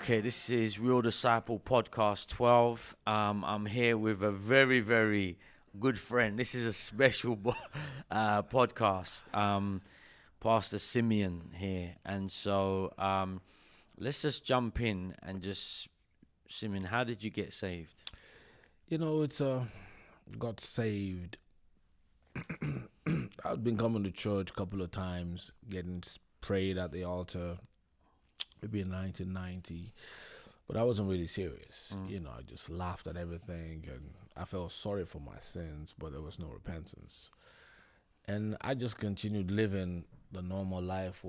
Okay, this is Real Disciple Podcast 12. I'm here with a very, very good friend. This is a special podcast. Pastor Simeon here. And so let's just jump in and just, Simeon, how did you get saved? It's got saved. I've been coming to church a couple of times, getting prayed at the altar, maybe in 1990, but I wasn't really serious. I just laughed at everything, and I felt sorry for my sins, but there was no repentance. And I just continued living the normal life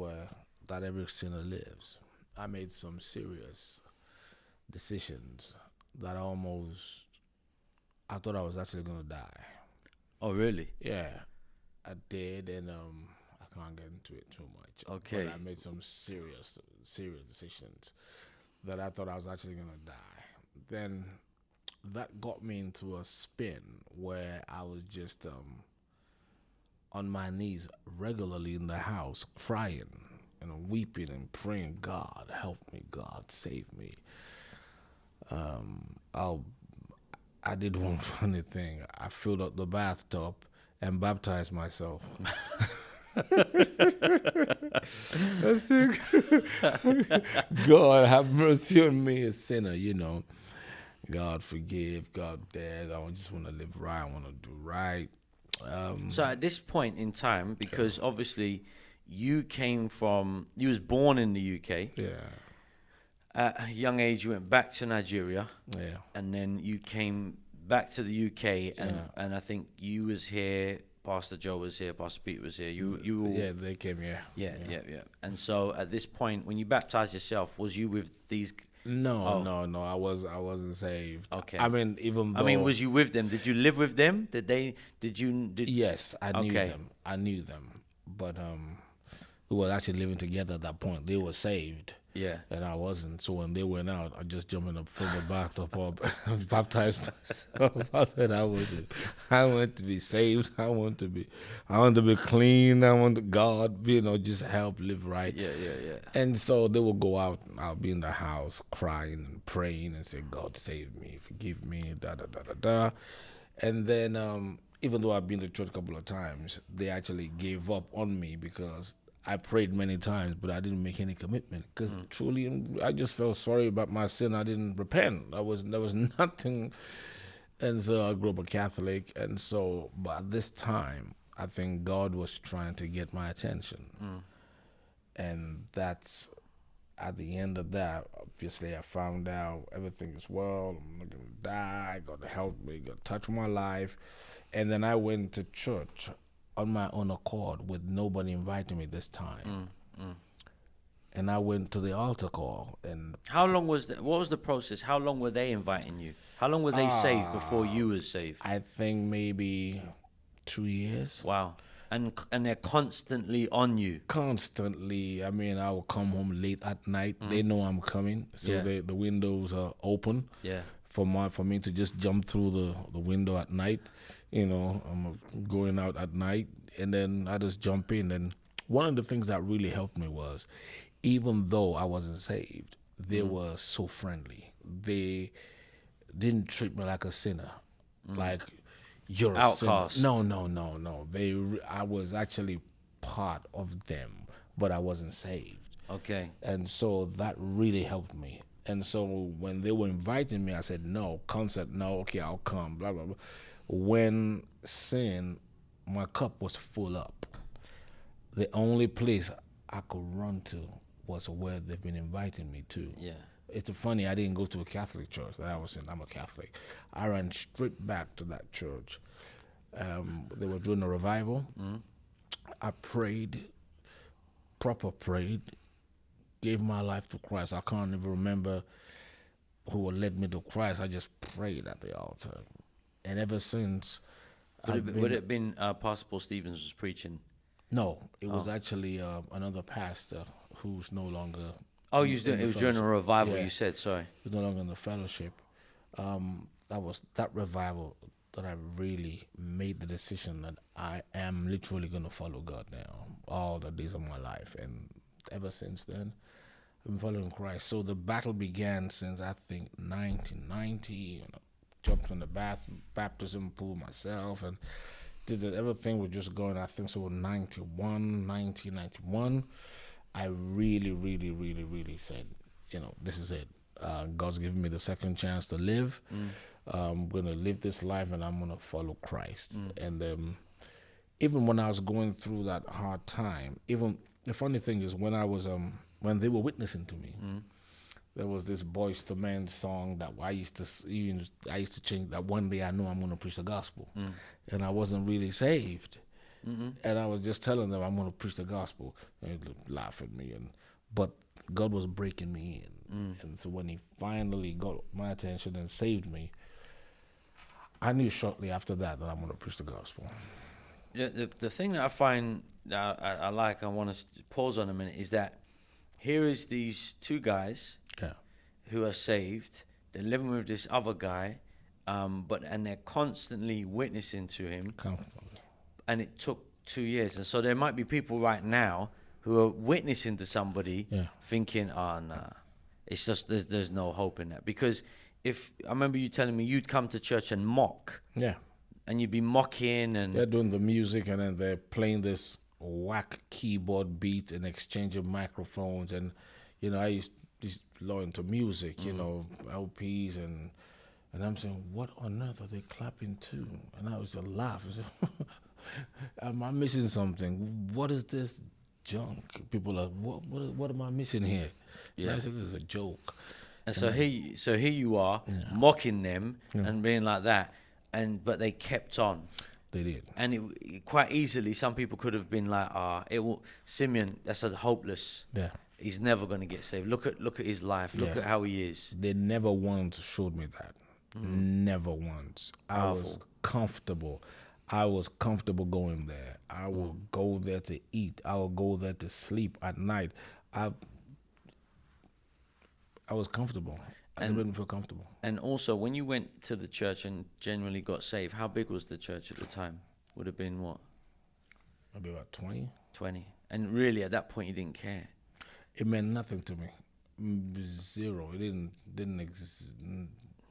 that every sinner lives. I made some serious decisions that I thought I was actually going to die. Oh, really? Yeah, I did, and I can't get into it too much. Okay. But I made some serious decisions that I thought I was actually gonna die. Then that got me into a spin where I was just on my knees regularly in the house, crying and weeping and praying, God help me, God save me. I did one funny thing. I filled up the bathtub and baptized myself. I said, God have mercy on me, a sinner, God forgive, God dead. I just want to live right. I want to do right. So at this point in time, because obviously you was born in the UK. Yeah. At a young age, you went back to Nigeria. Yeah. And then you came back to the UK, and I think you was here, Pastor Joe was here, Pastor Pete was here. You all, Yeah, they came here. yeah. And so at this point, when you baptized yourself, was you with these? No, I wasn't saved. Okay. I mean, Was you with them? Did you live with them? Yes, I knew them. But we were actually living together at that point. They were saved. Yeah. And I wasn't. So when they went out, I just jumped in the fill the bathtub up, baptized myself. I said I want to be saved. I want to be clean. I want God, just help live right. Yeah. And so they would go out. I'll be in the house crying and praying and say, God save me, forgive me, da da da da da. And then even though I've been to church a couple of times, they actually gave up on me because I prayed many times, but I didn't make any commitment because truly, I just felt sorry about my sin. I didn't repent. There was nothing, and so I grew up a Catholic, and so by this time, I think God was trying to get my attention, and that's at the end of that. Obviously, I found out everything is well. I'm not gonna die. God help me. God touch my life, and then I went to church on my own accord with nobody inviting me this time. And I went to the altar call. And how long was that? What was the process? How long were they inviting you? How long were they saved before you were saved? I think maybe 2 years. Wow. And they're constantly on you. Constantly. I mean, I will come home late at night. They know I'm coming, so the windows are open. Yeah. For me to just jump through the window at night. I'm going out at night, and then I just jump in. And one of the things that really helped me was, even though I wasn't saved, they were so friendly. They didn't treat me like a sinner, like you're outcast. A sinner. No. I was actually part of them, but I wasn't saved. Okay. And so that really helped me. And so when they were inviting me, I said, no, concert, no, okay, I'll come, blah, blah, blah. When my cup was full up, the only place I could run to was where they've been inviting me to. Yeah. It's funny, I didn't go to a Catholic church that I was in. I'm a Catholic. I ran straight back to that church. They were doing a revival. I prayed, gave my life to Christ. I can't even remember who led me to Christ. I just prayed at the altar. And ever since... Would it have been Pastor Paul Stevens was preaching? No, it was actually another pastor who's no longer... Oh, it was during a revival, you said, sorry. He's no longer in the fellowship. That was that revival that I really made the decision that I am literally going to follow God now all the days of my life. And ever since then, I'm following Christ. So the battle began since I think 1990. Jumped in the baptism pool myself and did it. Everything was just going. I think so. 1991. I really, really, really, really said, this is it. God's given me the second chance to live. I'm gonna live this life, and I'm gonna follow Christ. And even when I was going through that hard time, even the funny thing is when I was when they were witnessing to me, there was this Boys to Men song that I used to change. That one day I know I'm gonna preach the gospel, and I wasn't really saved, and I was just telling them I'm gonna preach the gospel, and they'd laugh at me, but God was breaking me in, and so when He finally got my attention and saved me, I knew shortly after that I'm gonna preach the gospel. The thing that I find that I like, I want to pause on a minute, is that here is these two guys who are saved. They're living with this other guy, and they're constantly witnessing to him. And it took 2 years. And so there might be people right now who are witnessing to somebody thinking, oh, nah, it's just there's no hope in that. Because if I remember you telling me you'd come to church and mock. Yeah. And you'd be mocking, and they're doing the music, and then they're playing this whack keyboard beat and exchanging microphones. And I used to be into music, LPs, and I'm saying, what on earth are they clapping to? And I was just laughing. Am I missing something? What is this junk? People are, what am I missing here? Yeah. And I said, this is a joke. And so here you are mocking them and being like that. But they kept on. They did. And it quite easily, some people could have been like, Simeon, that's a hopeless. Yeah. He's never going to get saved. Look at his life. Look at how he is. They never once showed me that. Never once. Powerful. I was comfortable going there. I will go there to eat. I will go there to sleep at night. I was comfortable. I didn't feel comfortable. And also, when you went to the church and genuinely got saved, how big was the church at the time? Would have been what? Maybe about 20. 20. And really, at that point, you didn't care. It meant nothing to me. Zero. It didn't exist.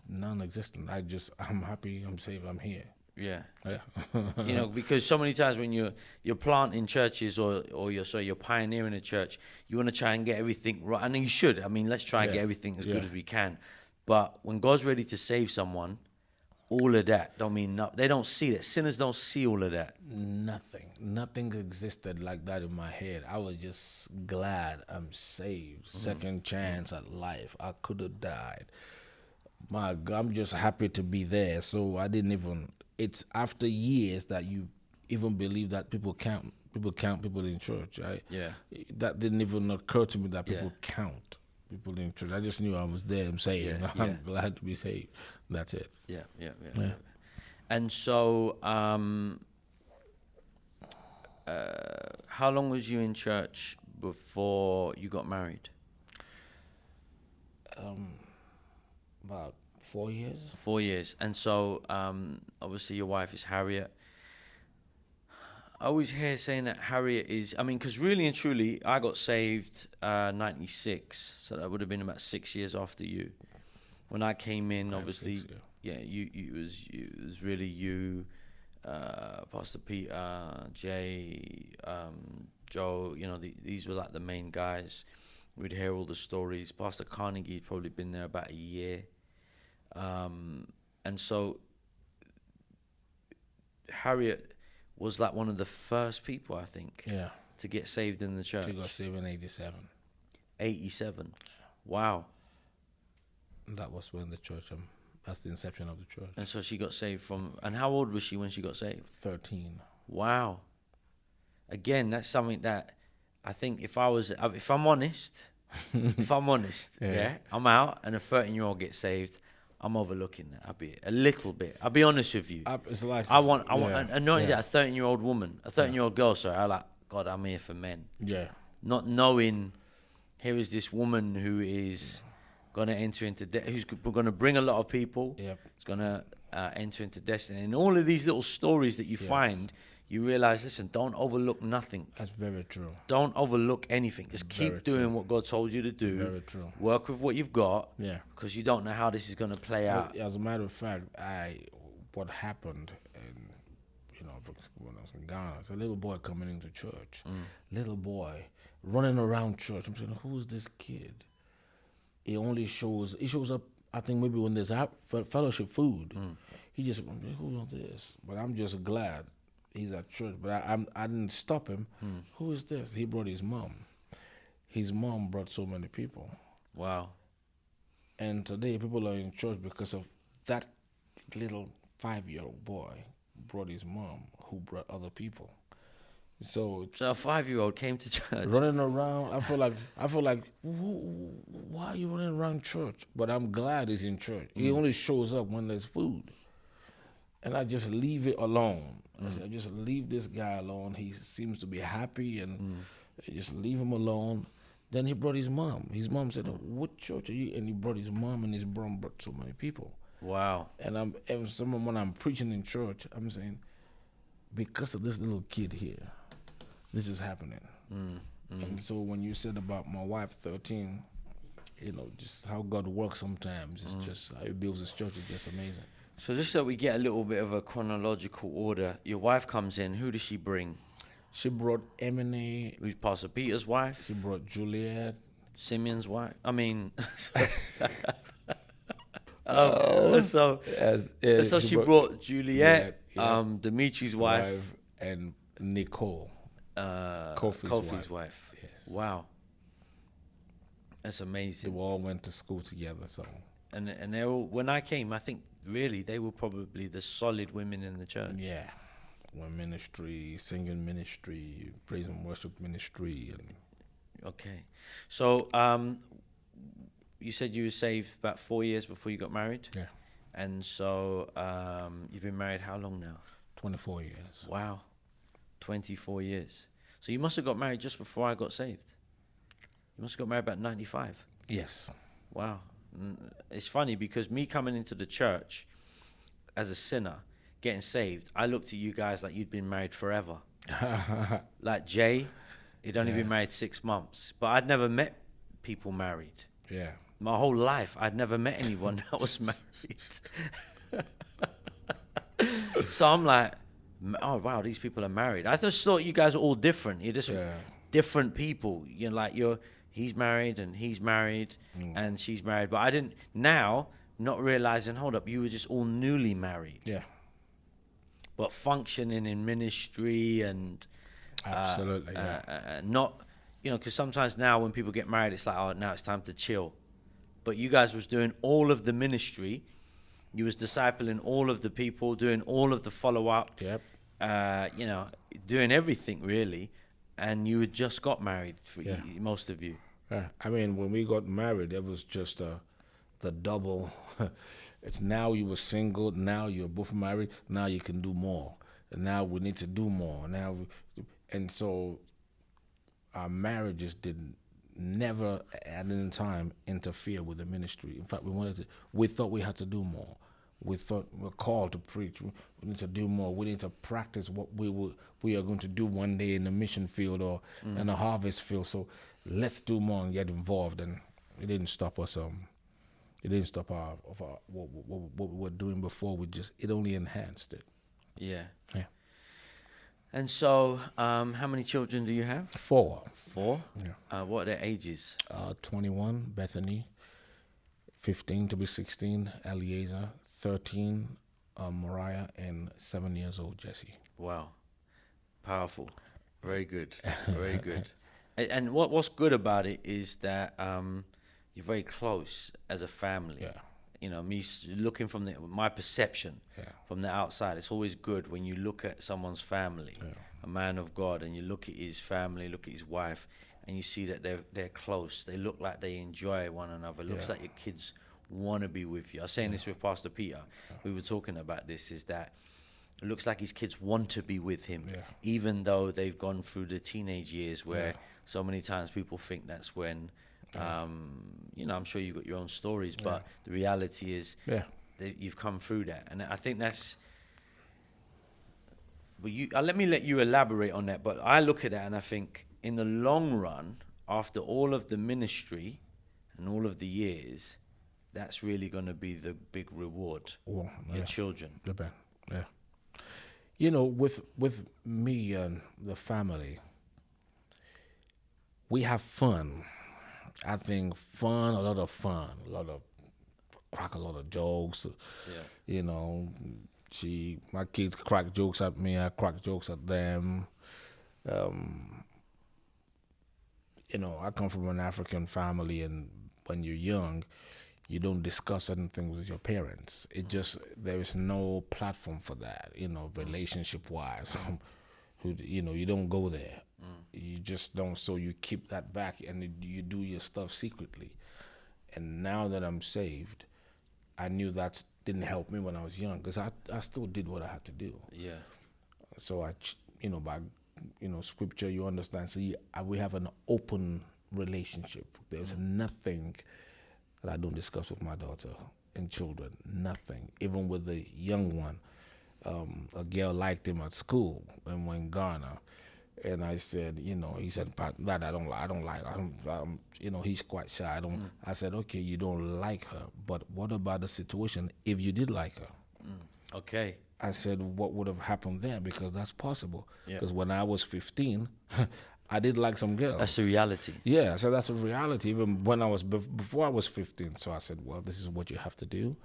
Non-existent. I'm happy. I'm saved. I'm here. Yeah. Because so many times when you're planting churches or you're pioneering a church, you want to try and get everything right. And you should. I mean, let's try and get everything as good as we can. But when God's ready to save someone, all of that don't mean nothing. They don't see that. Sinners don't see all of that. Nothing existed like that in my head. I was just glad I'm saved. Second chance at life. I could have died. My God, I'm just happy to be there. So I didn't even... It's after years that you even believe that people count people in church, right? Yeah. That didn't even occur to me that people count people in church. I just knew I was there. I'm saved. I'm glad to be saved. That's it. Yeah. And so, how long was you in church before you got married? About 4 years. 4 years. And so, obviously your wife is Harriet. I always hear saying that Harriet is, because really and truly, I got saved 96. So that would have been about 6 years after you. When I came in, obviously, it was really you, Pastor Peter, Jay, Joe, these were like the main guys. We'd hear all the stories. Pastor Carnegie had probably been there about a year. And so Harriet was like one of the first people, I think, to get saved in the church. She got saved in 87. 87. Wow. That was when the church, that's the inception of the church. And so she got saved and how old was she when she got saved? 13. Wow. Again, that's something that I think if I'm honest, I'm out and a 13-year-old gets saved, I'm overlooking that a little bit. I'll be honest with you. It's like I want, and not only that, a 13-year-old woman, a 13-year-old girl. Sorry, I like God. I'm here for men. Yeah. Not knowing, here is this woman who is gonna enter into who's gonna bring a lot of people. Yep. It's gonna enter into destiny. And all of these little stories that you find, you realize, listen, don't overlook nothing. That's very true. Don't overlook anything. Just keep doing what God told you to do. Very true. Work with what you've got. Yeah. Because you don't know how this is going to play out. As a matter of fact, what happened, and when I was in Ghana, it's a little boy coming into church. Little boy running around church. I'm saying, who's this kid? He shows up, I think maybe when there's fellowship food. He just, who is this? But I'm just glad he's at church. But I didn't stop him. Who is this? He brought his mom. His mom brought so many people. Wow. And today people are in church because of that little 5-year-old boy brought his mom, who brought other people. So a 5-year-old came to church. Running around. I feel like, why are you running around church? But I'm glad he's in church. He only shows up when there's food. And I just leave it alone. I said, just leave this guy alone. He seems to be happy, and just leave him alone. Then he brought his mom. His mom said, what church are you? And he brought his mom, and his mom brought so many people. Wow. And when I'm preaching in church, I'm saying, because of this little kid here, this is happening. And so when you said about my wife, 13, just how God works sometimes, it's just how he builds his church is just amazing. So just so we get a little bit of a chronological order, your wife comes in. Who does she bring? She brought Emily. Who's Pastor Peter's wife? She brought Juliet. Simeon's wife. I mean... So she brought Juliet, Dimitri's wife, and Nicole, Kofi's wife. Yes. Wow, that's amazing. They all went to school together. So and they all, when I came, I think really they were probably the solid women in the church. Yeah, one ministry, singing ministry, praise and worship ministry, and okay, so you said you were saved about 4 years before you got married? Yeah. And so you've been married how long now? 24 years. Wow. 24 years. So you must have got married just before I got saved. You must have got married about 95. Yes. Wow. It's funny because me coming into the church as a sinner, getting saved, I looked at you guys like you'd been married forever. Like Jay, he'd only been married 6 months. But I'd never met people married. Yeah. My whole life, I'd never met anyone that was married. So I'm like, oh, wow, these people are married. I just thought you guys are all different. You're just different people. You're like, he's married and he's married and she's married. But I didn't, now, not realizing, hold up, you were just all newly married. Yeah. But functioning in ministry and... Absolutely, not... because sometimes now when people get married, it's like, oh, now it's time to chill. But you guys was doing all of the ministry. You was discipling all of the people, doing all of the follow-up. Yep. Doing everything, really. And you had just got married, for most of you. I mean, when we got married, it was just the double. It's now you were single, now you're both married, now you can do more. And now we need to do more. And so... our marriages never at any time interfere with the ministry. In fact, we thought we had to do more. We thought we're called to preach. We need to do more. We need to practice what we are going to do one day in the mission field or in a harvest field. So let's do more and get involved. And it didn't stop us. It didn't stop what we were doing before. It only enhanced it. Yeah. Yeah. And so, how many children do you have? 4. 4? Yeah. What are their ages? 21, Bethany. 15 to be 16, Eliezer. 13, Mariah. And 7 years old, Jesse. Wow. Powerful. Very good. Very good. And what's good about it is that you're very close as a family. Yeah. Me looking from my perception from the outside, it's always good when you look at someone's family, a man of God, and you look at his family, look at his wife, and you see that they're close. They look like they enjoy one another. It looks like your kids want to be with you. I was saying this with Pastor Peter. We were talking about this, is that it looks like his kids want to be with him, even though they've gone through the teenage years where so many times people think that's when... I'm sure you've got your own stories, but the reality is you've come through that, and I think that's. But let me let you elaborate on that. But I look at that and I think, in the long run, after all of the ministry and all of the years, that's really going to be the big reward. Well, your children. The best. Yeah. You know, with me and the family, we have fun. I think fun, a lot of crack a lot of jokes. Yeah. You know, my kids crack jokes at me, I crack jokes at them. You know, I come from an African family, and when you're young, you don't discuss certain things with your parents. There is no platform for that, you know, relationship wise. You know, you don't go there. You just don't. So you keep that back, and you do your stuff secretly. And now that I'm saved, I knew that didn't help me when I was young, because I still did what I had to do. Yeah. So by scripture, you understand. So we have an open relationship. There's nothing that I don't discuss with my daughter and children. Nothing. Even with the young one, a girl liked him at school and went in Ghana. And I said, he said, "That I don't like. He's quite shy. I don't." I said, "Okay, you don't like her, but what about the situation if you did like her?" Okay. I said, "What would have happened then? Because that's possible. Yeah. Because when I was 15, I did like some girls. That's the reality. Yeah, so that's a reality. Even when I was before I was 15. So I said, well, this is what you have to do.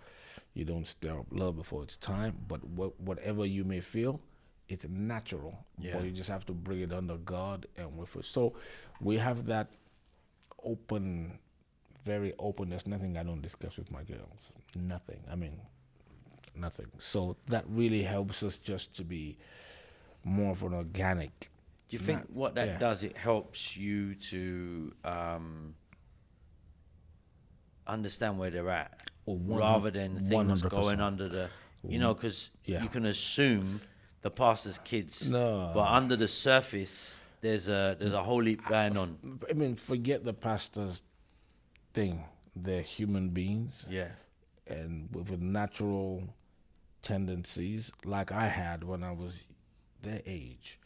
You don't stir up love before it's time. But whatever you may feel, it's natural. Yeah. But you just have to bring it under God and with it. So we have that open, very open. There's nothing I don't discuss with my girls. Nothing. I mean, nothing. So that really helps us just to be more of an organic. Do you think what that does, it helps you to understand where they're at, rather than things 100%. going under the, because you can assume the pastor's kids, but under the surface, there's a whole heap going on. I mean, forget the pastor's thing. They're human beings. Yeah. And with natural tendencies like I had when I was their age.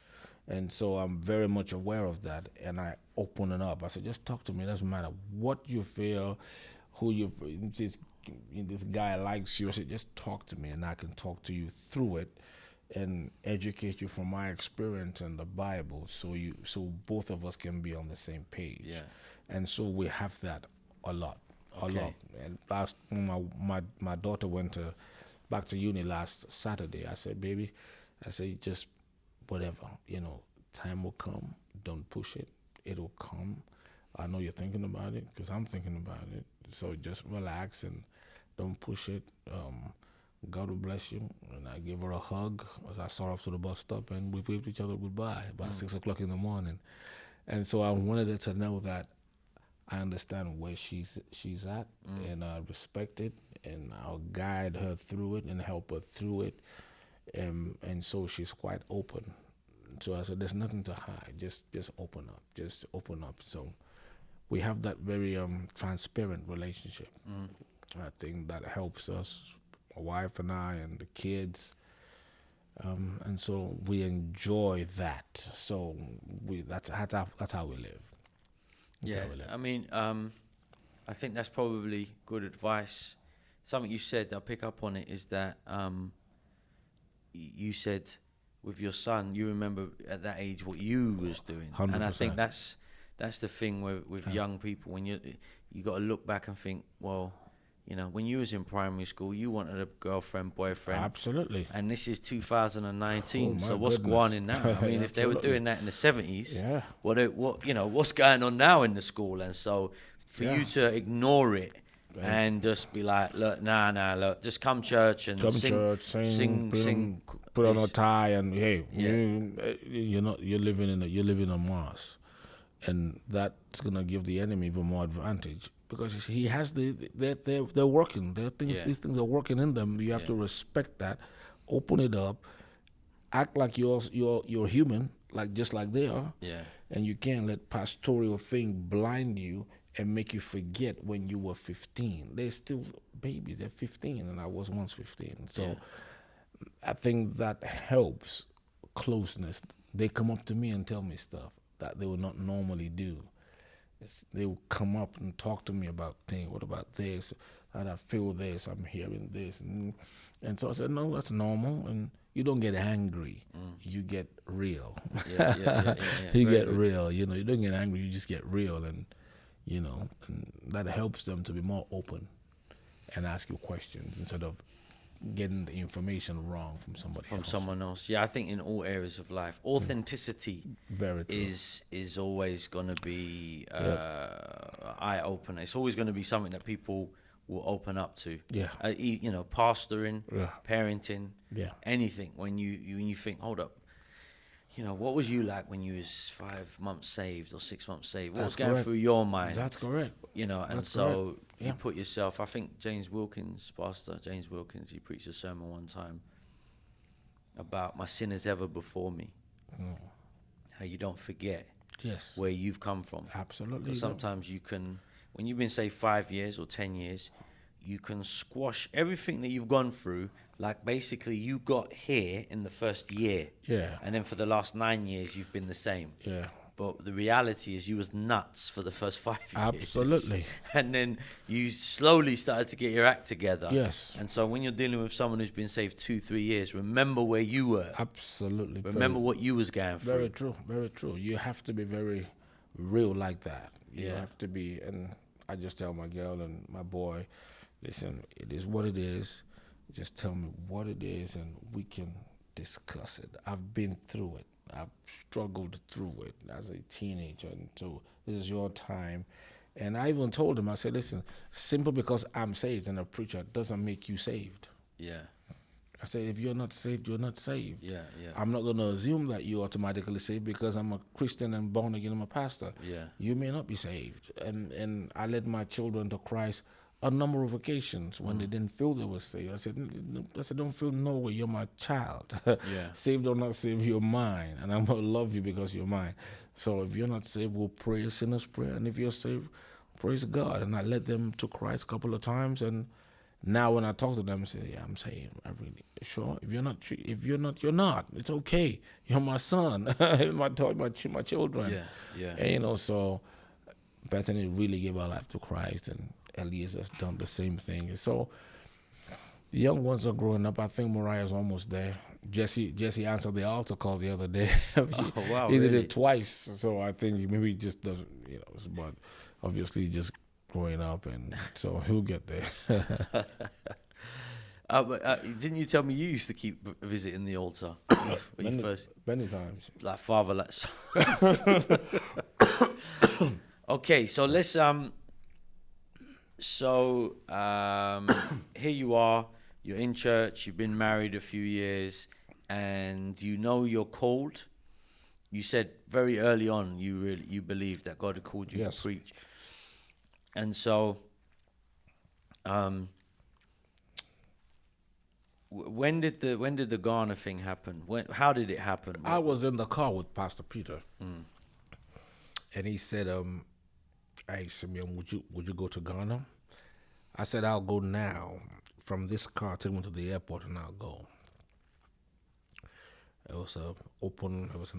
And so I'm very much aware of that, and I open it up. I said, just talk to me. It doesn't matter what you feel, this guy likes you. I said, just talk to me, and I can talk to you through it and educate you from my experience and the Bible, so both of us can be on the same page. Yeah. And so we have that a lot. And when my daughter went back to uni last Saturday, I said, baby, just whatever, time will come. Don't push it. It'll come. I know you're thinking about it, because I'm thinking about it. So just relax and don't push it. God will bless you. And I gave her a hug as I saw her off to the bus stop, and we waved each other goodbye about 6 o'clock in the morning. And so I wanted her to know that I understand where she's at, and I respect it, and I'll guide her through it and help her through it. And so she's quite open. So I said, there's nothing to hide. Just open up. Just open up. So we have that very transparent relationship. I think that helps us, my wife and I, and the kids. And so we enjoy that. So that's how we live. Yeah, I mean, I think that's probably good advice. Something you said, I'll pick up on it, is that you said with your son, you remember at that age what you was doing. 100%. And I think that's the thing with young people, when you got to look back and think, well, when you was in primary school, you wanted a girlfriend, boyfriend. Absolutely. And this is 2019. Oh, so what's goodness. going on now? I mean, if they were doing that in the 70s, Yeah. what's going on now in the school? And so for you to ignore it and just be like, look, look, just come church and sing, put on a tie, and hey, you're living in Mars, and that's gonna give the enemy even more advantage. Because he has they're working. These things are working in them. You have to respect that, open it up, act like you're human, just like they are. Yeah. And you can't let pastoral thing blind you and make you forget when you were 15. They're still babies. They're 15, and I was once 15. So I think that helps closeness. They come up to me and tell me stuff that they would not normally do. They will come up and talk to me about things. What about this? How do I feel this? I'm hearing this. And so I said, no, that's normal. And you don't get angry. You get real. You Very get good. real. You know, you don't get angry. You just get real. And, you know, and that helps them to be more open and ask you questions instead of getting the information wrong from somebody From else. someone else. Yeah, I think in all areas of life, authenticity Very true. is always going to be eye opener. It's always going to be something that people will open up to. Yeah. You know, pastoring, Yeah. parenting, Yeah. anything. When you think, hold up, you know, what was you like when you was 5 months saved or 6 months saved? What was That's going correct. through your mind? That's correct. You know, and That's so correct. Yeah. you put yourself. I think Pastor James Wilkins, he preached a sermon one time about my sin is ever before me. How you don't forget Yes. where you've come from. Absolutely. Because sometimes you can, when you've been, say, 5 years or 10 years, you can squash everything that you've gone through. Like basically you got here in the first year. Yeah. And then for the last 9 years, you've been the same. Yeah. But the reality is you was nuts for the first 5 years. Absolutely. And then you slowly started to get your act together. Yes. And so when you're dealing with someone who's been saved 2-3 years, remember where you were. Absolutely. Remember what you was going through. Very true. Very true. You have to be very real like that. You Yeah. have to be, and I just tell my girl and my boy, listen, it is what it is. Just tell me what it is and we can discuss it. I've been through it. I've struggled through it as a teenager, and so this is your time. And I even told him, I said, listen, simple because I'm saved and a preacher doesn't make you saved. Yeah. I said, if you're not saved, you're not saved. Yeah. Yeah. I'm not going to assume that you're automatically saved because I'm a Christian and born again, I'm a pastor. Yeah. You may not be saved. And I led my children to Christ a number of occasions when they didn't feel they were saved. I said, don't feel no way, you're my child. Yeah. Saved or not saved, you're mine. And I'm going to love you because you're mine. So if you're not saved, we'll pray a sinner's prayer. And if you're saved, praise God. And I led them to Christ a couple of times. And now when I talk to them, I say, yeah, I'm saved. I really, sure. If you're not, you're not. It's okay. You're my son, my children. Yeah. Yeah. And, you know, so Bethany really gave her life to Christ, and Elias has done the same thing. So the young ones are growing up. I think Mariah's almost there. Jesse answered the altar call the other day. Oh, wow, He did really? it twice. So I think maybe he just doesn't, you know, but obviously just growing up, and so he'll get there. But didn't you tell me you used to keep visiting the altar when you first, Many times. like father, like Okay, so let's here you are, you're in church, you've been married a few years, and you know you're called. You said very early on you believed that God had called you Yes. to preach. And so when did the Ghana thing happen? How did it happen? I was in the car with Pastor Peter, and he said, "Hey Simeon, would you go to Ghana?" I said, "I'll go now. From this car, take me to the airport, and I'll go." It was an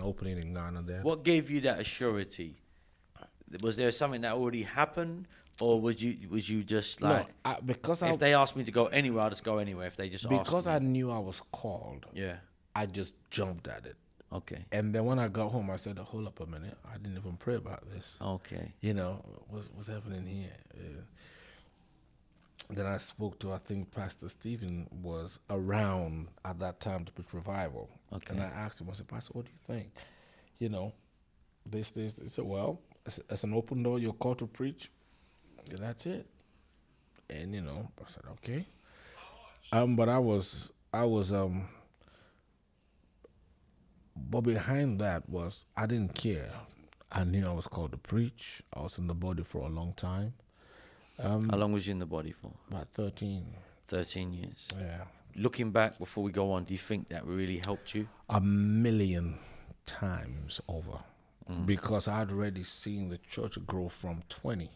opening in Ghana there. What gave you that assurity? Was there something that already happened, or was you just like, No, because if they asked me to go anywhere, I'll just go anywhere. If they just because asked I me. knew I was called, Yeah. I just jumped at it. Okay. And then when I got home, I said, "Hold up a minute, I didn't even pray about this. Okay. You know, what's happening here?" Then I spoke to, I think Pastor Stephen was around at that time to preach revival. Okay. And I asked him, I said, "Pastor, what do you think? You know, this." He said, "Well, it's an open door. You're called to preach. And that's it." And, you know, I said, "Okay." But but behind that was, I didn't care. I knew I was called to preach. I was in the body for a long time. How long was you in the body for? About 13. 13 years. Yeah. Looking back, before we go on, do you think that really helped you? 1,000,000 times over. Because I'd already seen the church grow from 20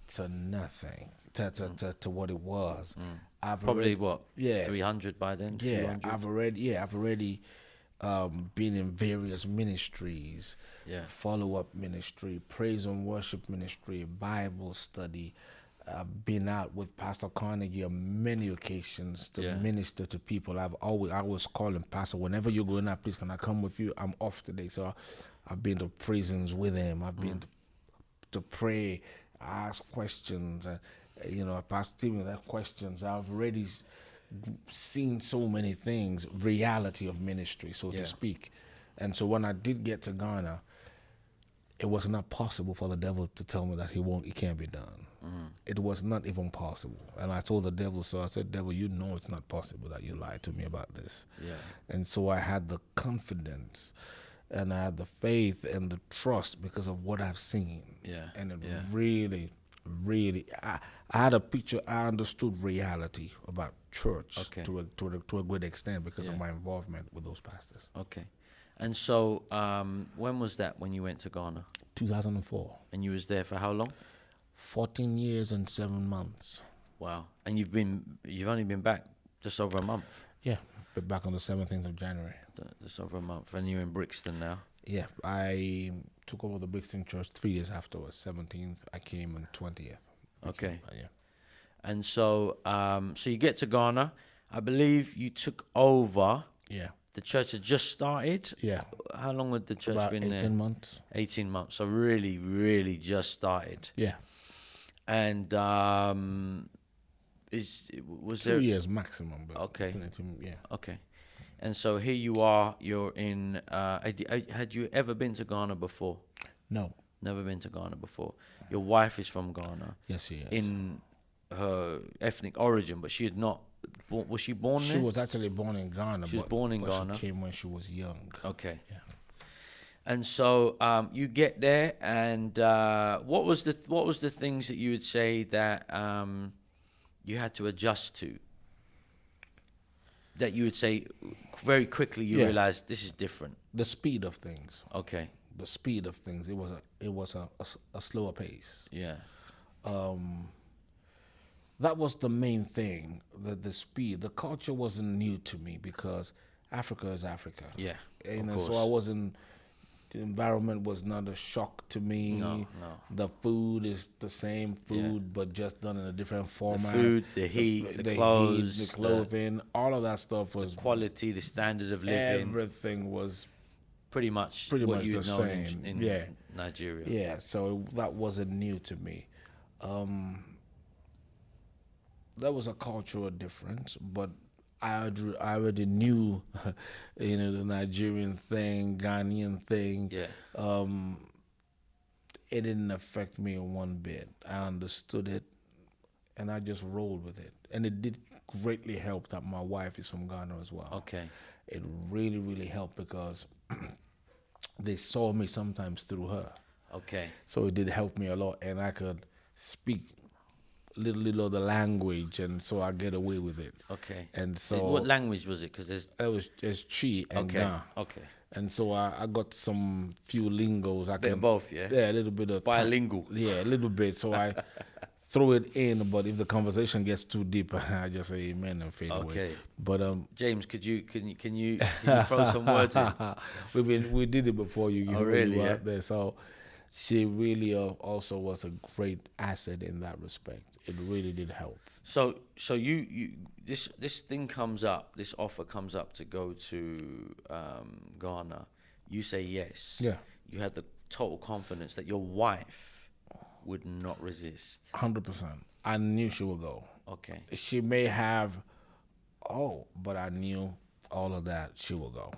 to nothing, to what it was. I've Probably already, what? yeah, 300 by then. yeah, 200. I've already been in various ministries, Yeah. follow-up ministry, praise and worship ministry, Bible study. I've been out with Pastor Carnegie on many occasions to Yeah. minister to people. I always call him, Pastor, whenever you're going out, please can I come with you? I'm off today. So I've been to prisons with him. I've been to pray, ask questions. Pastor Simeon had questions. I've already seen so many things, reality of ministry, so Yeah. to speak. And so when I did get to Ghana, it was not possible for the devil to tell me that it can't be done. It was not even possible. And I told the devil, so I said, devil, you know it's not possible that you lied to me about this. Yeah. And so I had the confidence and I had the faith and the trust because of what I've seen. Yeah. And it Yeah. really, really, I had a picture, I understood reality about church Okay. to a great extent because of Yeah. my involvement with those pastors. Okay. And so, when was that when you went to Ghana? 2004. And you was there for how long? 14 years and 7 months. Wow. And you've only been back just over a month. Yeah, but back on the 17th of January. Just over a month. And you're in Brixton now. Yeah, I took over the Brixton Church 3 days afterwards. 17th, I came on 20th. Okay. Yeah. And so, so you get to Ghana. I believe you took over. Yeah. The church had just started. Yeah. How long had the church About been 18 there? months. 18 months. So really, really just started. Yeah. And was 2 there? years maximum. But Okay. Yeah. Okay. And so here you are. You're in. Had you ever been to Ghana before? No. Never been to Ghana before. Your wife is from Ghana. Yes, she is. In her ethnic origin, but she had not. Was she born there? She was actually born in Ghana. She was born in but Ghana. She came when she was young. Okay. Yeah. And so you get there, and what was the things that you would say that you had to adjust to? That you would say very quickly you realized this is different. The speed of things. Okay. The speed of things. It was a slower pace. Yeah. That was the main thing. The speed. The culture wasn't new to me because Africa is Africa. Yeah. So I wasn't. The environment was not a shock to me. No. The food is the same food, but just done in a different format. The food, the heat, the clothes, the clothing, all of that stuff was quality, the standard of living. Everything was pretty much what much you'd the known same. in Nigeria. Yeah, so that wasn't new to me. There was a cultural difference, but I already knew, the Nigerian thing, Ghanaian thing. Yeah. It didn't affect me one bit. I understood it, and I just rolled with it. And it did greatly help that my wife is from Ghana as well. Okay. It really, really helped because they saw me sometimes through her. Okay. So it did help me a lot, and I could speak little of the language, and so I get away with it. Okay. And so What language was it? Because there's Chi and Ga. Okay. And so I got some few lingos. Bit of both, yeah. Yeah, a little bit of Bilingual. Yeah, a little bit. So I throw it in, but if the conversation gets too deep, I just say amen and fade away. Okay. But James, can you throw some words in? we did it before you. Oh, really? You were Yeah. out there. So she really also was a great asset in that respect. It really did help. So you this thing comes up, this offer comes up to go to Ghana. You say yes. Yeah. You had the total confidence that your wife would not resist. 100%. I knew she would go. Okay. She may have, but I knew all of that she would go.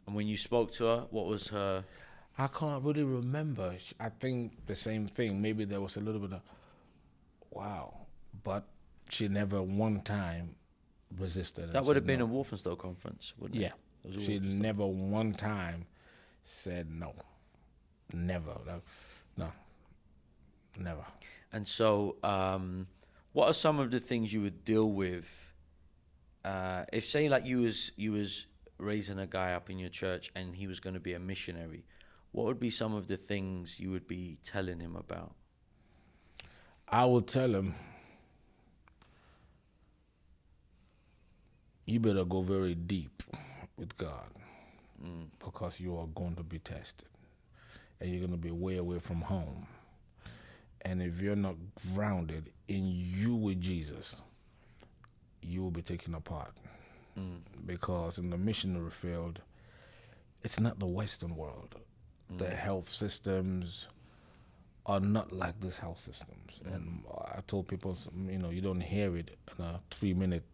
And when you spoke to her, what was her? I can't really remember. I think the same thing. Maybe there was a little bit of, wow. But she never one time resisted. That would have been a Wolfenstow conference, wouldn't it? Yeah. It was a She Wolfenstow. never one time said no. Never. No. Never. And so, what are some of the things you would deal with? If say like you was raising a guy up in your church and he was going to be a missionary, what would be some of the things you would be telling him about? I will tell him, you better go very deep with God because you are going to be tested and you're going to be way away from home. And if you're not grounded in you with Jesus, you will be taken apart. Because in the missionary field, it's not the Western world. The health systems are not like this health systems. And I told people, you don't hear it in a 3-minute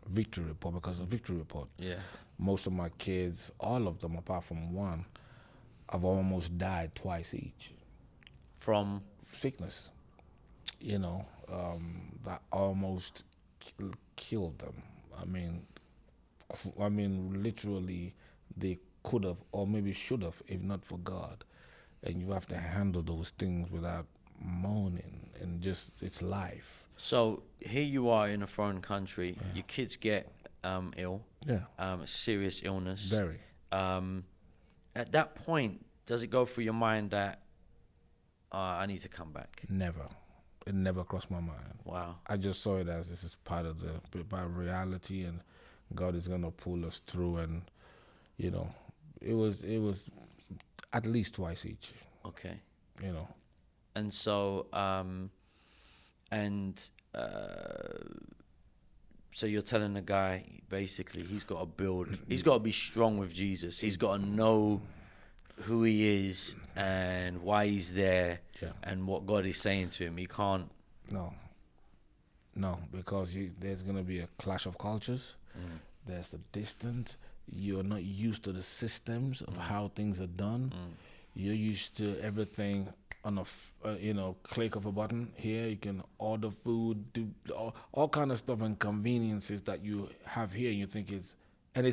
victory report because it's a victory report. Yeah. Most of my kids, all of them apart from one, have almost died twice each. From Sickness, that almost killed them. I mean, literally, they could have or maybe should have, if not for God. And you have to handle those things without moaning, and just it's life. So here you are in a foreign country. Your kids get ill. Yeah. Serious illness. Very. At that point, does it go through your mind that I need to come back? Never. It never crossed my mind. Wow. I just saw it as this is part of reality, and God is gonna pull us through. And it was at least twice each. Okay. And so so you're telling the guy basically he's got to be strong with Jesus. He's got to know who he is and why he's there, and what God is saying to him. He can't. No, because there's going to be a clash of cultures. There's the distance. You're not used to the systems of how things are done. You're used to everything on a click of a button. Here you can order food, do all kind of stuff and conveniences that you have here. And you think it's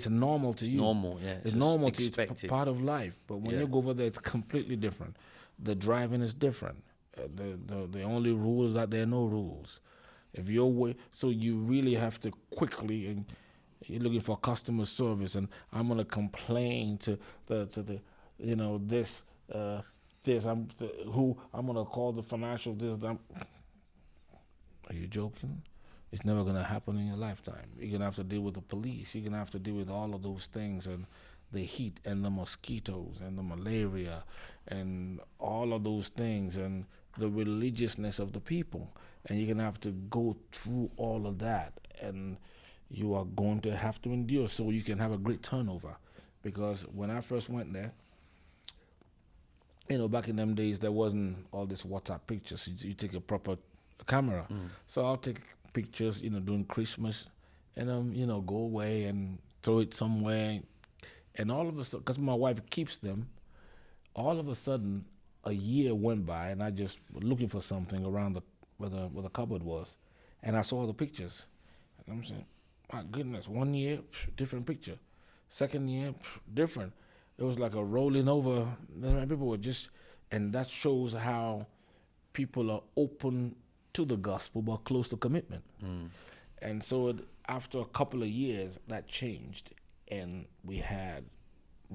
normal to you. Normal, yeah. It's normal to you. It's part of life. But when you go over there, it's completely different. The driving is different. The only rule is that there are no rules. If you're so you really have to quickly, and you're looking for customer service, and I'm gonna complain to the I'm gonna call the financial this. Are you joking? It's never gonna happen in your lifetime. You're gonna have to deal with the police. You're gonna have to deal with all of those things, and the heat and the mosquitoes and the malaria and all of those things, and the religiousness of the people. And you're gonna have to go through all of that, and you are going to have to endure so you can have a great turnover. Because when I first went there, back in them days, there wasn't all this WhatsApp pictures. You take a proper camera. So I'll take pictures, during Christmas, and go away and throw it somewhere. And all of a sudden, because my wife keeps them, all of a sudden, a year went by, and I just was looking for something around where the cupboard was, and I saw the pictures, and I'm saying, my goodness, 1 year, different picture, 2nd year, different. It was like a rolling over. People were just, and that shows how people are open to the gospel but close to commitment. And so after a couple of years, that changed, and we had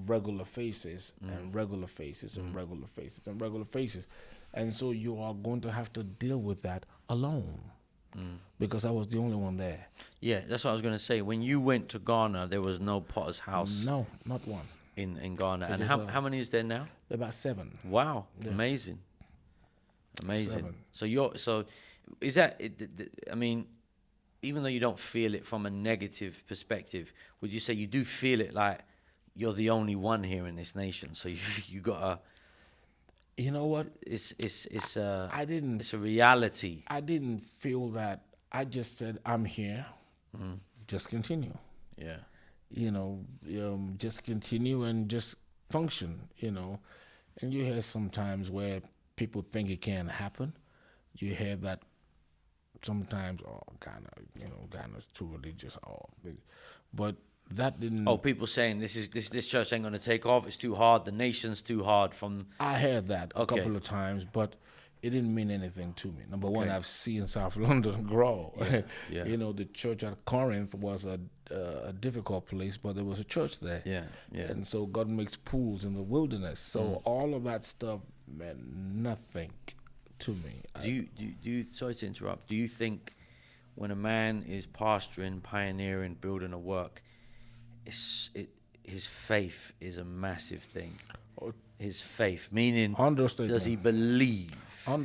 regular faces and regular faces and regular faces and regular faces. And so you are going to have to deal with that alone, because I was the only one there. Yeah, that's what I was going to say. When you went to Ghana, there was no Potter's House. No, not one. In Ghana. And how many is there now? There are about 7. Wow, yeah. Amazing. 7. So is that, I mean, even though you don't feel it from a negative perspective, would you say you do feel it like you're the only one here in this nation? So you gotta. You know what? It's a reality. I didn't feel that. I just said, I'm here. Just continue. Yeah. Just continue and just function. And you hear sometimes where people think it can't happen. You hear that sometimes, Ghana's too religious. But that didn't. People saying this church ain't gonna take off. It's too hard. The nation's too hard. I heard that a couple of times, but it didn't mean anything to me. Number one, I've seen South London grow. Yeah. The church at Corinth was a difficult place, but there was a church there. Yeah. And so God makes pools in the wilderness. So all of that stuff meant nothing to me. Do you sorry to interrupt, do you think when a man is pastoring, pioneering, building a work, his faith is a massive thing? His faith, meaning, does he believe?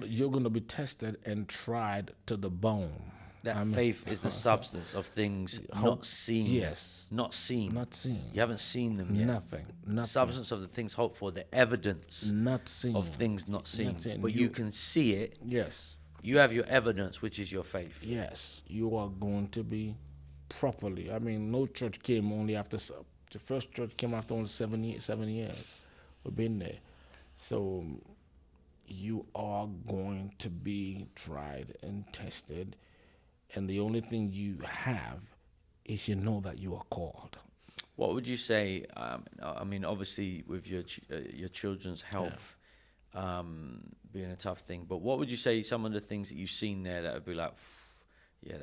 You're going to be tested and tried to the bone. That faith is the substance of things not seen. Yes. Not seen. Not seen. You haven't seen them yet. Nothing. Substance of the things hoped for, the evidence not seen. of things not seen. Not seen. But you can see it. Yes. You have your evidence, which is your faith. Yes. You are going to be properly. I mean, no church came only after, the first church came after only 7 years. We've been there. So you are going to be tried and tested. And the only thing you have is you know that you are called. What would you say? I mean, obviously, with your children's health being a tough thing, but what would you say some of the things that you've seen there that would be like, yeah,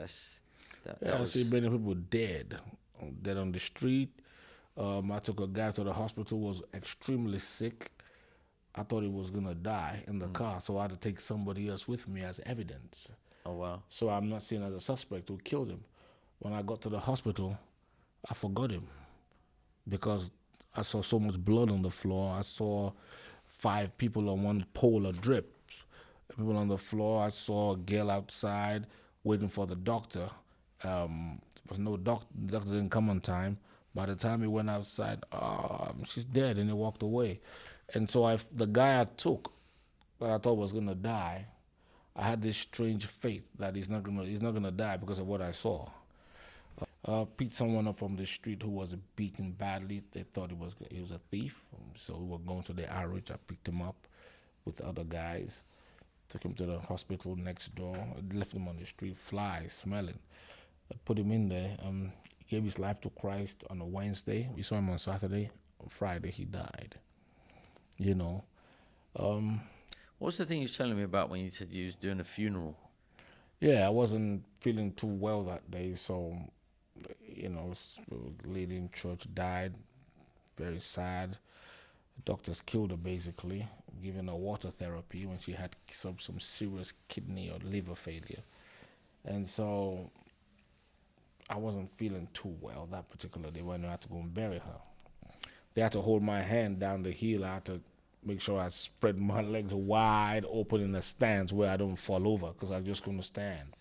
I see many people dead on the street. I took a guy to the hospital, was extremely sick. I thought he was gonna die in the car, so I had to take somebody else with me as evidence. Oh, wow. So I'm not seen as a suspect who killed him. When I got to the hospital, I forgot him because I saw so much blood on the floor. I saw 5 people on one pole of drip. People on the floor. I saw a girl outside waiting for the doctor. There was no doctor. The doctor didn't come on time. By the time he went outside, she's dead, and he walked away. And so the guy I took that I thought was gonna die, I had this strange faith that he's not gonna die because of what I saw. Picked someone up from the street who was beaten badly. They thought he was a thief, so we were going to the RH. I picked him up with the other guys, took him to the hospital next door. I left him on the street, flies, smelling. I put him in there. He gave his life to Christ on a Wednesday. We saw him on Saturday. On Friday, he died. You know. What's the thing you were telling me about when you said you was doing a funeral? Yeah, I wasn't feeling too well that day, so, you know, a lady in church died, very sad. The doctors killed her, basically, giving her water therapy when she had some serious kidney or liver failure. And so I wasn't feeling too well that particular day when I had to go and bury her. They had to hold my hand down the hill. I had to make sure I spread my legs wide open in the stands where I don't fall over because I just couldn't stand.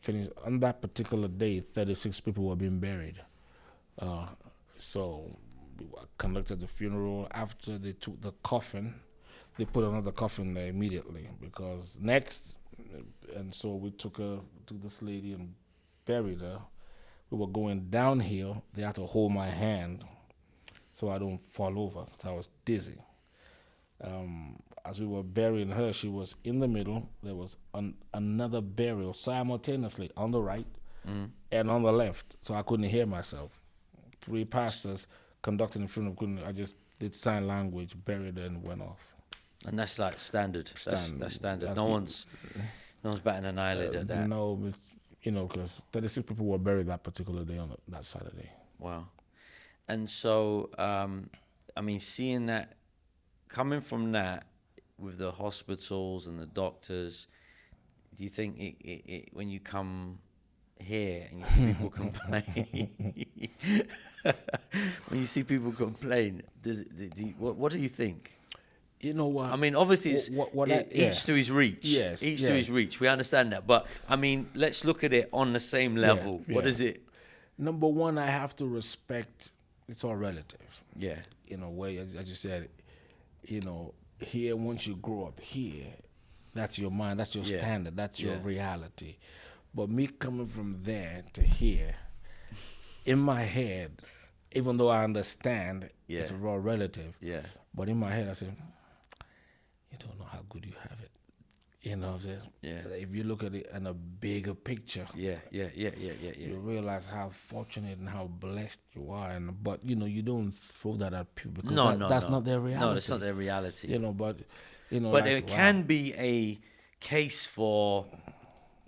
Finished on that particular day, 36 people were being buried. So we conducted the funeral. After they took the coffin, they put another coffin there immediately because next, and so we took this lady and buried her. We were going downhill. They had to hold my hand so I don't fall over. I was dizzy. As we were burying her, she was in the middle. There was another burial simultaneously on the right and on the left, so I couldn't hear myself. 3 pastors conducting the funeral. I just did sign language, buried her, and went off. And that's like standard. That's standard. No one's batting an eyelid at that. No, you know, because 36 people were buried that particular day on that Saturday. Wow. And so, I mean, seeing that, coming from that, with the hospitals and the doctors, do you think when you come here and you see people complain, when you see people complain, what do you think? You know what? I mean, obviously, it's each to his reach. Yes. Each to his reach. We understand that. But, I mean, let's look at it on the same level. Yeah. What is it? Number one, I have to respect, it's all relative. Yeah. In a way, as you said, you know, here, once you grow up here, that's your mind, that's your standard, that's your reality. But me coming from there to here, in my head, even though I understand it's all relative, but in my head I say, you don't know how good you have it. You know what I'm saying? Yeah. If you look at it in a bigger picture, you realize how fortunate and how blessed you are. But you know, you don't throw that at people because that's not their reality. No, that's not their reality. You know, but But like, there can be a case for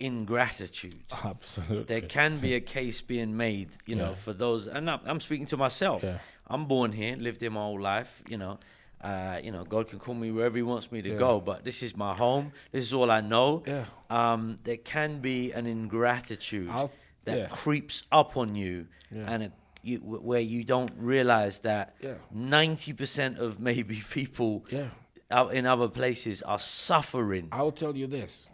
ingratitude. Absolutely. There can be a case being made, you know, for those. And I'm speaking to myself. Yeah. I'm born here, lived here my whole life, you know. God can call me wherever He wants me to go, but this is my home. This is all I know. Yeah. There can be an ingratitude that yeah. creeps up on you, and where you don't realize that 90% of maybe people out in other places are suffering. I'll tell you this.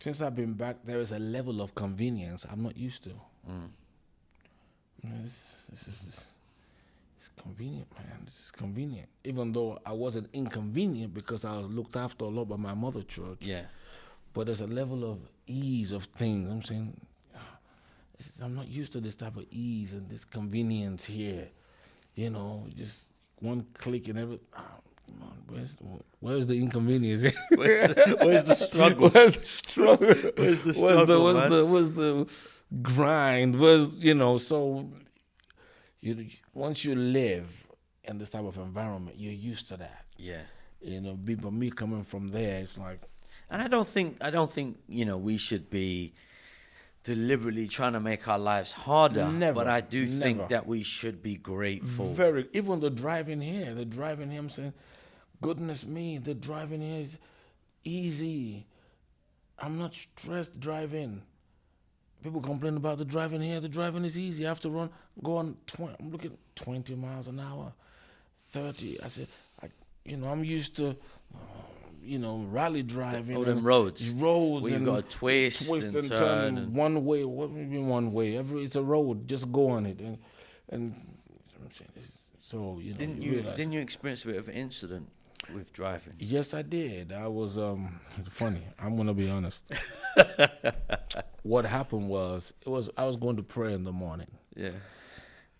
Since I've been back, there is a level of convenience I'm not used to. This is convenient, man. This is convenient. Even though I wasn't inconvenient because I was looked after a lot by my mother church. Yeah. But there's a level of ease of things. I'm saying, I'm not used to this type of ease and this convenience here. Just one click and everything. Come on, where's the inconvenience? Where's the struggle? Where's the struggle? Where's the struggle, man? Where's the grind? So once you live in this type of environment, you're used to that. Yeah. For me coming from there, it's like. And I don't think we should be deliberately trying to make our lives harder. Never. But I do think that we should be grateful. Even the driving here, I'm saying, goodness me, the driving here is easy. I'm not stressed driving. People complain about the driving here. The driving is easy. I have to go on I'm looking 20 miles an hour, 30. I said, I'm used to, rally driving. All them roads. Roads. Where you've got to twist and turn. And one way. What do you mean one way? It's a road. Just go on it. And so, Didn't you experience a bit of an incident with driving? Yes, I did. I was, funny. I'm going to be honest. What happened was, I was going to pray in the morning. Yeah.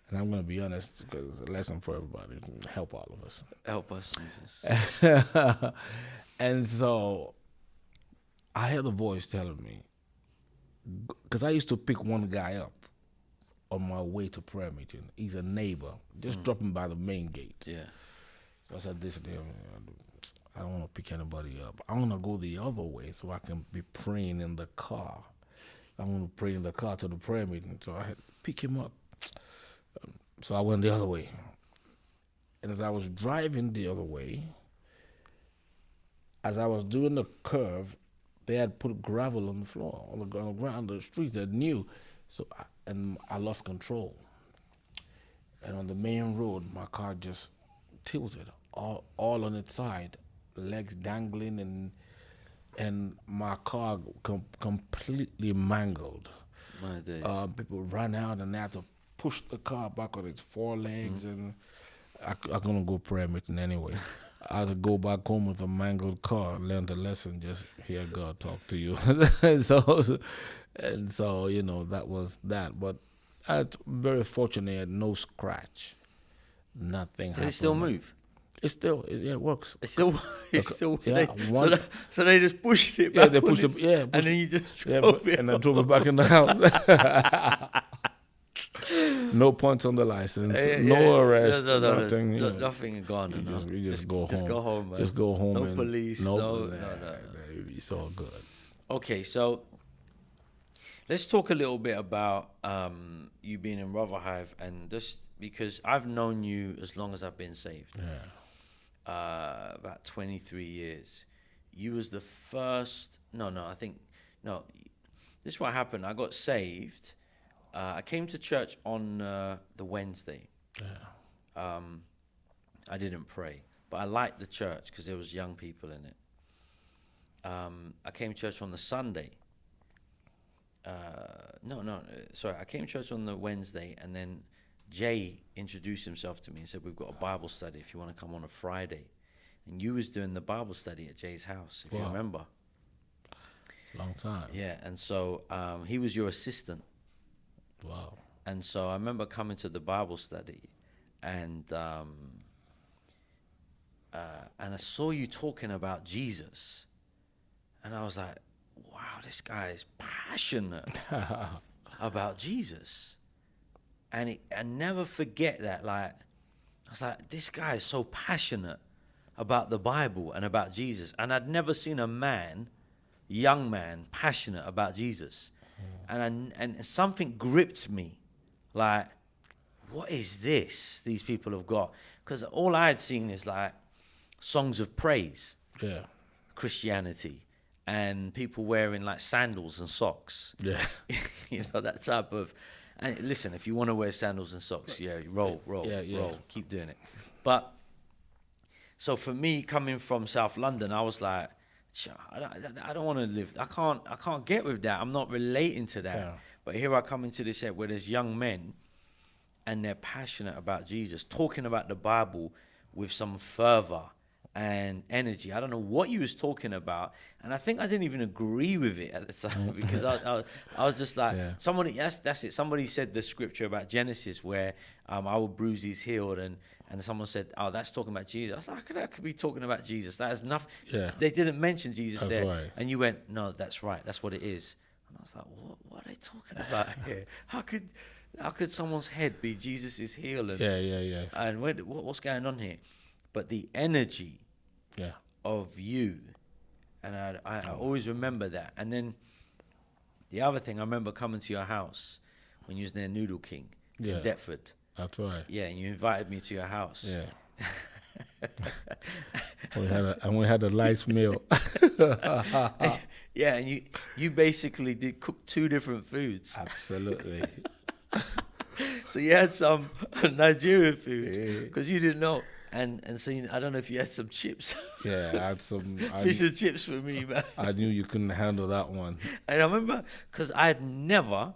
And I'm going to be honest, because it's a lesson for everybody. Help all of us. Help us, Jesus. And so I heard a voice telling me, because I used to pick one guy up on my way to prayer meeting. He's a neighbor, just dropping by the main gate. Yeah. So I said this to him, I don't want to pick anybody up. I want to go the other way so I can be praying in the car. I want to pray in the car to the prayer meeting. So I had to pick him up. So I went the other way. And as I was driving the other way, as I was doing the curve, they had put gravel on the floor, on the ground, the street, they knew. So I lost control. And on the main road, my car just tilted all on its side, legs dangling, and my car completely mangled. My days. People ran out and they had to push the car back on its four legs, and I couldn't go prayer meeting anyway. I had to go back home with a mangled car, learn the lesson, just hear God talk to you. and so that was that. But I'm very fortunate, I had no scratch. Nothing happened. Did it still move? It works. It's still yeah, so they just pushed it back. Yeah, they pushed it. Yeah, and then you just drove it. And I drove it back in the house. No points on the license, no arrest, nothing. Nothing gone. You just go home. Just go home, man. Just go home. No police. No. It's all good. Okay, so let's talk a little bit about you being in Rotherhithe, and just because I've known you as long as I've been saved. Yeah. About 23 years. You was the first. No. This is what happened. I got saved. I came to church on the Wednesday. Yeah. I didn't pray, but I liked the church because there was young people in it. I came to church on the Sunday. I came to church on the Wednesday, and then Jay introduced himself to me and said, we've got a Bible study if you want to come on a Friday. And you was doing the Bible study at Jay's house, if you remember. Long time. Yeah, and so he was your assistant. Wow. And so I remember coming to the Bible study, and I saw you talking about Jesus, and I was like, wow, this guy is passionate about Jesus. And I never forget that. Like, I was like, this guy is so passionate about the Bible and about Jesus. And I'd never seen a young man, passionate about Jesus. And something gripped me. Like, what is this these people have got? Because all I had seen is like songs of praise, Yeah. Christianity, and people wearing like sandals and socks. Yeah. That type of. And listen, if you want to wear sandals and socks, roll, keep doing it. But so for me, coming from South London, I was like, I don't want to live. I can't get with that. I'm not relating to that. Yeah. But here I come into this area where there's young men, and they're passionate about Jesus, talking about the Bible with some fervor and energy. I don't know what you was talking about, and I think I didn't even agree with it at the time because I was just like, somebody. That's it. Somebody said the scripture about Genesis where I will bruise his heel, and someone said, oh, that's talking about Jesus. I was like, that could be talking about Jesus. That is nothing. Yeah. They didn't mention Jesus That's there, right. and you went, no, that's right. That's what it is. And I was like, what are they talking about here? How could someone's head be Jesus' heel? And, Yeah. And what's going on here? But the energy of you, and I always remember that. And then the other thing, I remember coming to your house when you was near Noodle King in Deptford. That's right. Yeah, and you invited me to your house. Yeah. we had a nice meal. Yeah, and you basically did cook 2 different foods. Absolutely. So you had some Nigerian food because you didn't know, and so I don't know if you had some chips. Yeah, I had some fish and chips for me, man. I knew you couldn't handle that one. And I remember because I had never.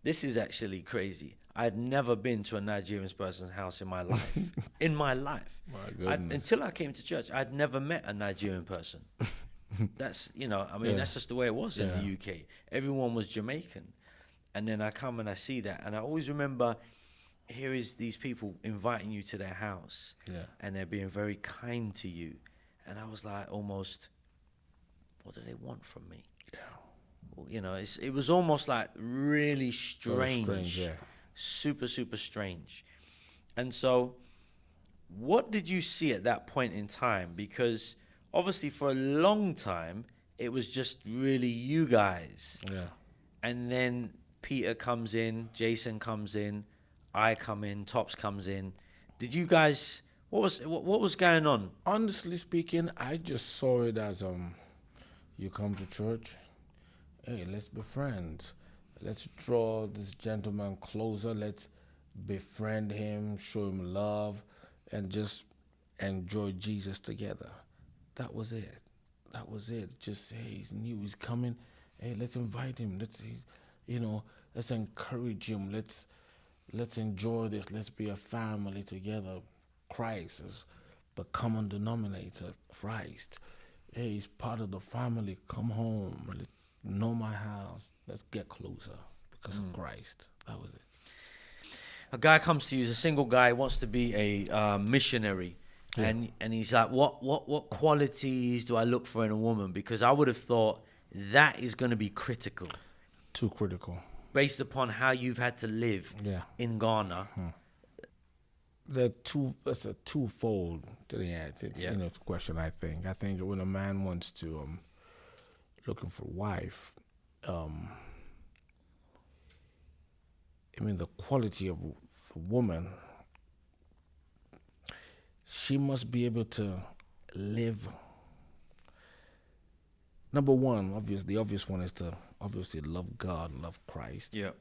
This is actually crazy. I had never been to a Nigerian person's house in my life. In my life. My goodness. Until I came to church, I'd never met a Nigerian person. That's, that's just the way it was in the UK. Everyone was Jamaican. And then I come and I see that. And I always remember, here is these people inviting you to their house. Yeah. And they're being very kind to you. And I was like, almost, what do they want from me? Yeah. It was almost like really strange. Yeah. Super, super strange. And so what did you see at that point in time? Because obviously for a long time, it was just really you guys. Yeah. And then Peter comes in, Jason comes in, I come in, Tops comes in. Did you guys, what was going on? Honestly speaking, I just saw it as you come to church, hey, let's be friends. Let's draw this gentleman closer. Let's befriend him, show him love, and just enjoy Jesus together. That was it. Just, hey, he's new, he's coming. Hey, let's invite him. Let's encourage him. Let's enjoy this. Let's be a family together. Christ is the common denominator. Christ. Hey, he's part of the family. Come home. Know my house. Let's get closer because of Christ. That was it. A guy comes to you, he's a single guy, wants to be a missionary. Yeah. And he's like, what qualities do I look for in a woman? Because I would have thought that is going to be critical. Too critical. Based upon how you've had to live in Ghana. That's a twofold to the answer. Question, I think. I think when a man wants to looking for a wife, the quality of the woman, she must be able to live. Number one, the obvious one is to obviously love God and love Christ. Yeah.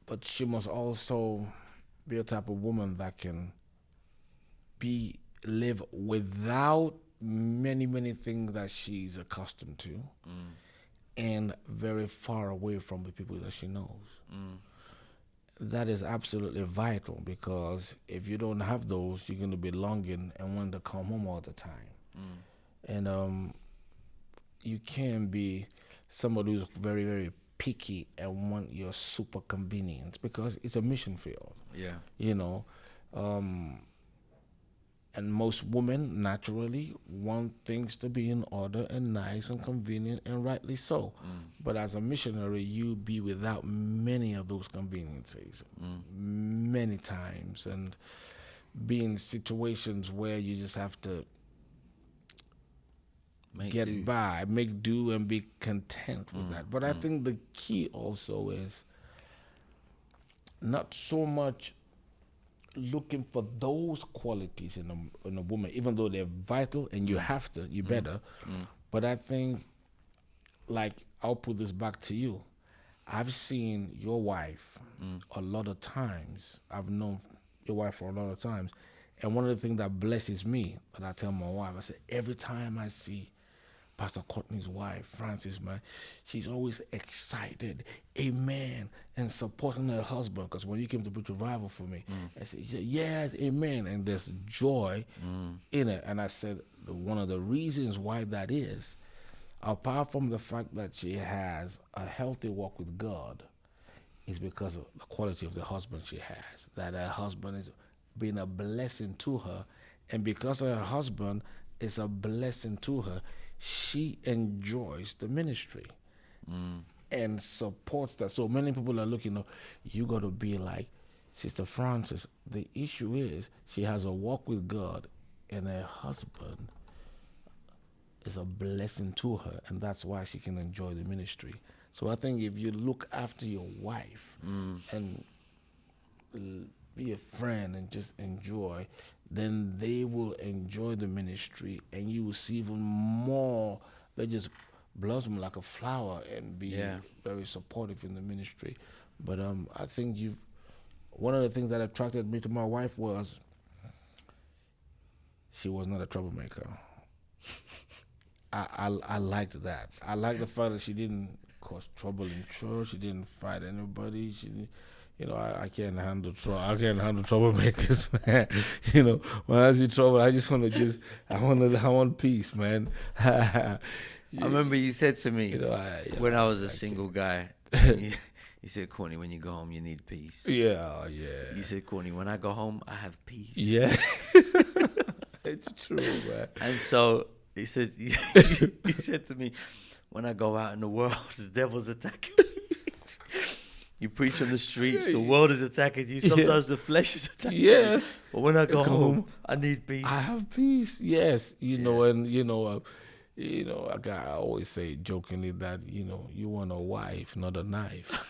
But she must also be a type of woman that can live without many things that she's accustomed to, and very far away from the people that she knows. That is absolutely vital, because if you don't have those, you're going to be longing and wanting to come home all the time. And you can be somebody who's very, very picky and want your super convenience, because it's a mission field. Yeah. And most women naturally want things to be in order and nice and convenient, and rightly so. But as a missionary, you be without many of those conveniences many times, and be in situations where you just have to make do and be content with that. But I think the key also is not so much looking for those qualities in a woman, even though they're vital and you have to, you better. But I think, like, I'll put this back to you. I've seen your wife a lot of times. I've known your wife for a lot of times. And one of the things that blesses me, that I tell my wife, I say, every time I see Pastor Courtney's wife, Francis, man, she's always excited, amen, and supporting her husband. Because when you came to preach revival for me, I said, yes, amen, and there's joy in it. And I said, one of the reasons why that is, apart from the fact that she has a healthy walk with God, is because of the quality of the husband she has. That her husband is being a blessing to her, and because her husband is a blessing to her, she enjoys the ministry and supports that. So many people are looking, you got to be like Sister Francis. The issue is she has a walk with God, and her husband is a blessing to her, and that's why she can enjoy the ministry. So I think if you look after your wife and be a friend and just enjoy, then they will enjoy the ministry, and you will see even more. They just blossom like a flower and be very supportive in the ministry. But I think one of the things that attracted me to my wife was she was not a troublemaker. I liked that. I liked the fact that she didn't cause trouble in church. She didn't fight anybody. She didn't, I can't handle trouble. I can't handle troublemakers, man. When I see trouble, I just I want peace, man. I remember you said to me when I was a single guy, you said, Courtney, when you go home, you need peace. Yeah. You said, Courtney, when I go home, I have peace. Yeah. It's true, man. And so he said, you said to me, when I go out in the world, the devil's attacking me. You preach on the streets, the world is attacking you. Sometimes the flesh is attacking you. Yes. But when I go home, I need peace. I have peace. Yes. And I always say jokingly that, you want a wife, not a knife.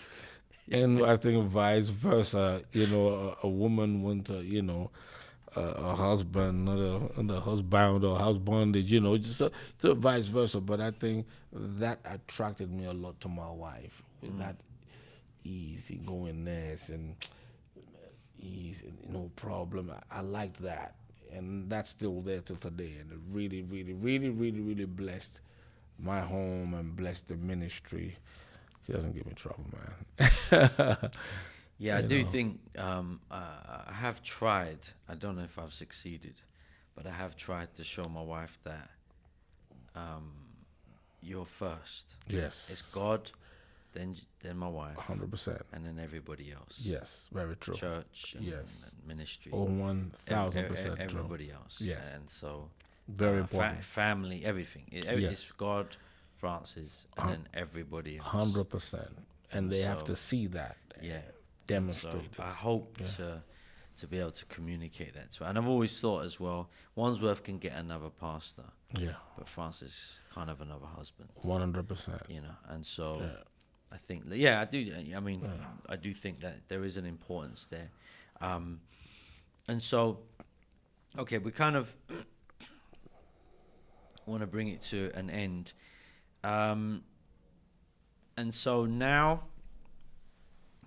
And I think vice versa, a woman wants a husband, not a husband or house bondage, just so vice versa. But I think that attracted me a lot to my wife, with that easygoingness and ease, no problem. I liked that, and that's still there till today. And it really, really, really, really, really blessed my home and blessed the ministry. She doesn't give me trouble, man. Yeah, I do think I have tried. I don't know if I've succeeded, but I have tried to show my wife that you're first. Yes. It's God, then my wife. 100%. And then everybody else. Yes, very true. Church and, yes. and ministry. 1,000% true. Everybody else. Yes. And so very important. Family, everything. It's God, Francis, and then everybody else. 100%. And they have to see that. Yeah. Demonstrate. So I hope to be able to communicate that to her. And I've always thought as well, Wandsworth can get another pastor. Yeah. But Francis can't have another husband. 100%. And so I think, I do. I mean, I do think that there is an importance there. And so, okay, we kind of want to bring it to an end. And so now,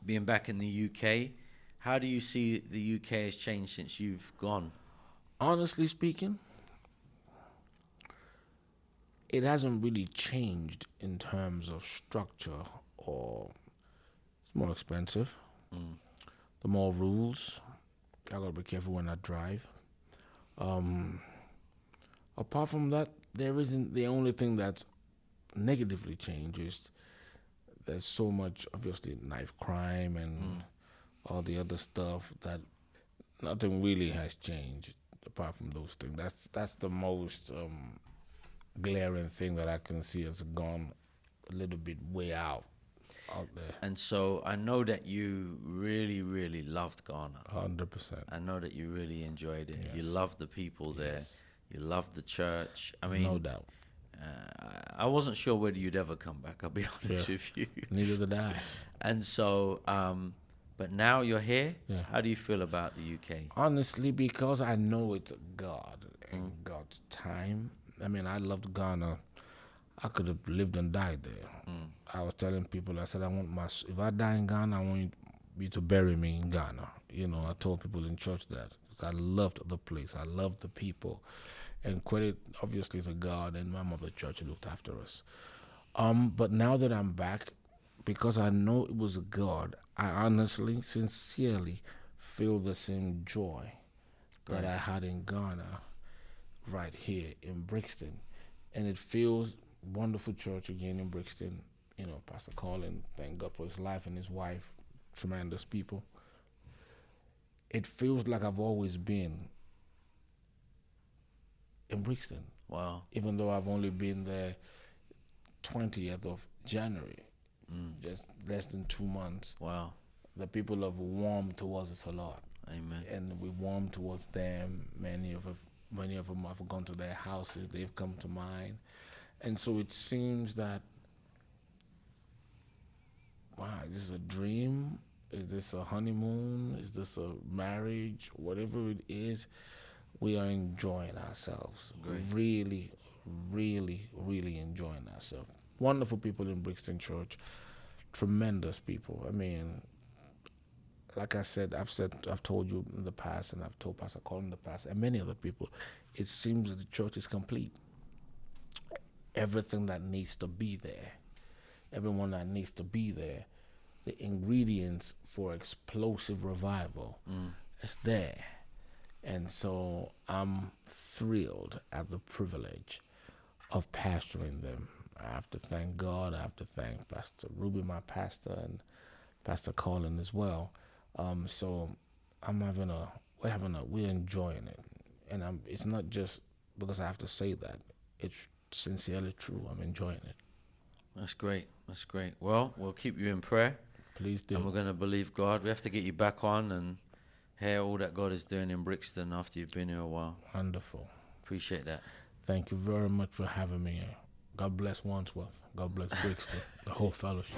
being back in the UK, how do you see the UK has changed since you've gone? Honestly speaking, it hasn't really changed in terms of structure, or it's more expensive. The more rules. I gotta be careful when I drive. Apart from that, there isn't. The only thing that's negatively changed is there's so much, obviously, knife crime and all the other stuff, that nothing really has changed apart from those things. That's the most glaring thing that I can see has gone a little bit way out there. And so I know that you really, really loved Ghana. 100%. I know that you really enjoyed it. Yes. You loved the people there. Yes. You loved the church. I mean, no doubt. I wasn't sure whether you'd ever come back, I'll be honest with you. Neither did I. And so But now you're here. Yeah. How do you feel about the UK? Honestly, because I know it's God and God's time. I mean, I loved Ghana. I could have lived and died there. I was telling people, I said, if I die in Ghana, I want you to bury me in Ghana. You know, I told people in church that because I loved the place, I loved the people, and credit obviously to God and my mother church who looked after us. But now that I'm back, because I know it was God, I honestly, sincerely feel the same joy that I had in Ghana right here in Brixton. And it feels wonderful church again in Brixton. You know, Pastor Colin, thank God for his life and his wife, tremendous people. It feels like I've always been in Brixton, Wow. even though I've only been there 20th of January, just less than 2 months. Wow. The people have warmed towards us a lot. Amen. And we warm towards them. Many of them have gone to their houses. They've come to mine, and so it seems that, wow, this is a dream. Is this a honeymoon? Is this a marriage? Whatever it is, we are enjoying ourselves. Great. Really, really, really enjoying ourselves. Wonderful people in Brixton Church. Tremendous people. I mean, like I said, I've told you in the past, and I've told Pastor Colin in the past, and many other people, it seems that the church is complete. Everything that needs to be there, everyone that needs to be there, the ingredients for explosive revival is there. And so I'm thrilled at the privilege of pastoring them. I have to thank God. I have to thank Pastor Ruby, my pastor, and Pastor Colin as well. So we're enjoying it, and it's not just because I have to say that. It's sincerely true. I'm enjoying it. That's great. That's great. Well, we'll keep you in prayer. Please do. And we're going to believe God. We have to get you back on and hear all that God is doing in Brixton after you've been here a while. Wonderful. Appreciate that. Thank you very much for having me here. God bless Wandsworth. God bless Brixton, the whole fellowship.